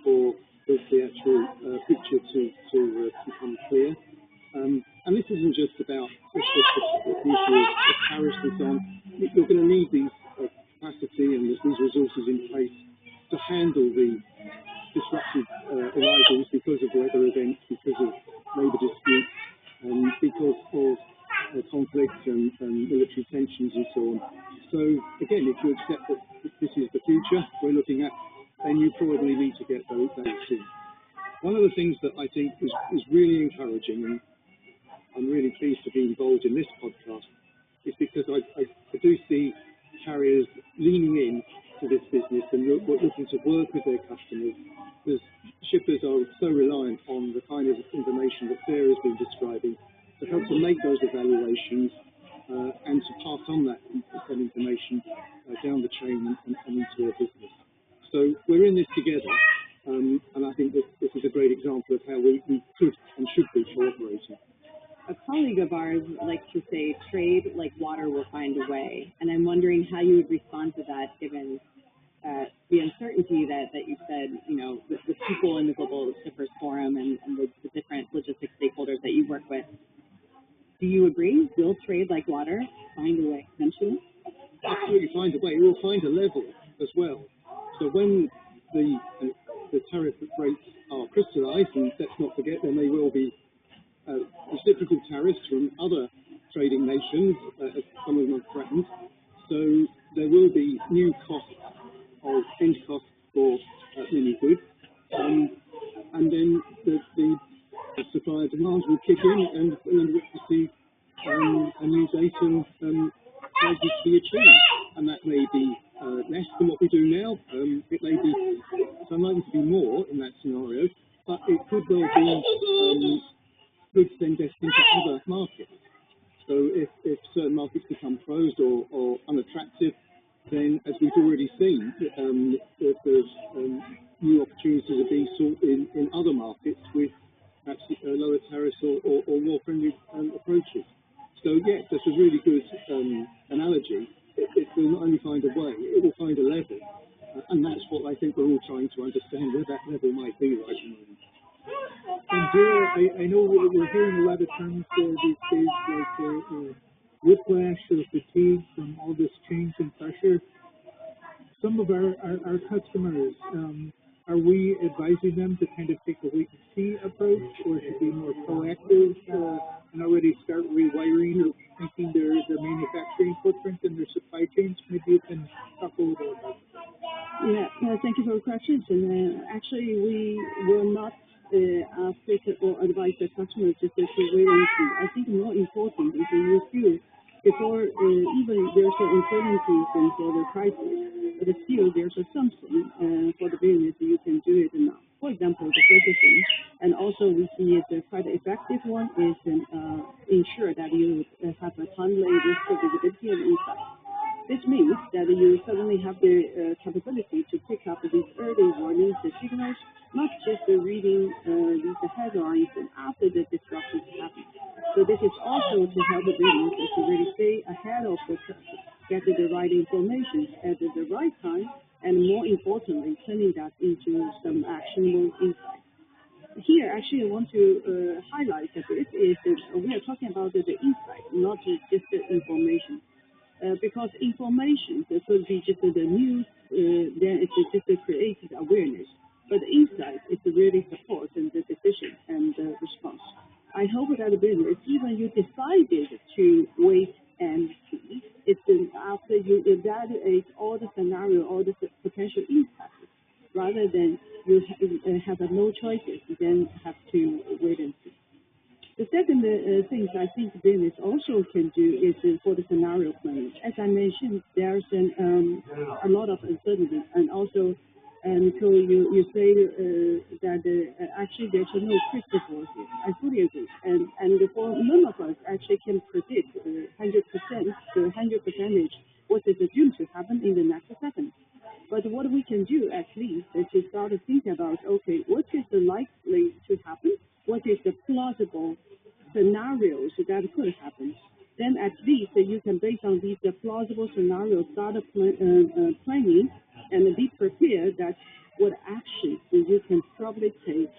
for the actual picture to become clear. And this isn't just about the issue of tariffs and so on. You're going to need these capacity and these resources in place to handle the disruptive arrivals because of weather events, because of labour disputes, because of conflicts and military tensions and so on. So again, if you accept that this is the future we're looking at, then you probably need to get those soon. One of the things that I think is really encouraging, and I'm really pleased to be involved in this podcast, is because I do see carriers leaning in to this business and looking to work with their customers, because shippers are so reliant on the kind of information that Sarah's been describing to help to make those evaluations and to pass on that information down the chain and into their business. So we're in this together, and I think this is a great example of how we could and should be cooperating. A colleague of ours likes to say, trade like water will find a way. And I'm wondering how you would respond to that, given the uncertainty that you said, the people in the Global Shippers Forum and the different logistics stakeholders that you work with. Do you agree? Will trade like water find a way eventually? Absolutely find a way. It will find a level as well. So when the tariff rates are crystallised, and let's not forget there may well be reciprocal tariffs from other trading nations, some of them are threatened. So there will be new costs of end costs for many goods, and then the supply and demand will kick in, and we'll see a new datum prices to be achieved, and that may be less than what we do now. It may be, it's unlikely to be more in that scenario, but it could well be goods then destined to other markets. So if certain markets become closed or unattractive, then as we've already seen, there's new opportunities are being sought in other markets with perhaps lower tariffs or more friendly approaches. So yes, that's a really good analogy. It will not only find a way, it will find a level. And that's what I think we're all trying to understand, where that level might be right now. And Vera, I know we're hearing a lot of terms these days, like whiplash or fatigue from all this change and pressure. Some of our customers, are we advising them to kind of take a wait-and-see approach, or to be more proactive and already start rewiring or thinking their manufacturing footprint and their supply chains? Maybe you can talk a little about that. Yeah, thank you for the questions. And actually, we will not ask or advise the customers just to wait and see. I think more important is you feel before even there's uncertainties for the prices, but still there's something for the business you can do it now. For example, the purchasing, and also we see it quite effective one is ensure that you have a timely risk visibility and insight. This means that you suddenly have the capability to pick up these early warnings, the signals, not just reading these headlines and after the disruptions happen. So this is also to help the business to really stay ahead of the curve, get the right information at the right time, and more importantly, turning that into some actionable insight. Here, actually, I want to highlight that this is we are talking about the insight, not just the information. Because information could be just the news, then it's just a created awareness. But the insight is really support and the decision and the response. I hope that the business, even you decided to wait and see, it's after you evaluate all the scenario, all the potential impacts, rather than you have no choices, then have to wait and see. The second thing I think business also can do is for the scenario planning. As I mentioned, there's a lot of uncertainty, and also, so you say that actually there's no crystal ball here. I fully agree, and for none of us actually can predict 100% what is due to happen in the next second. But what we can do at least is to start to think about, okay, what is likely to happen? What is the plausible scenarios that could happen? Then at least you can, based on these plausible scenarios, start planning and be prepared that what actions you can probably take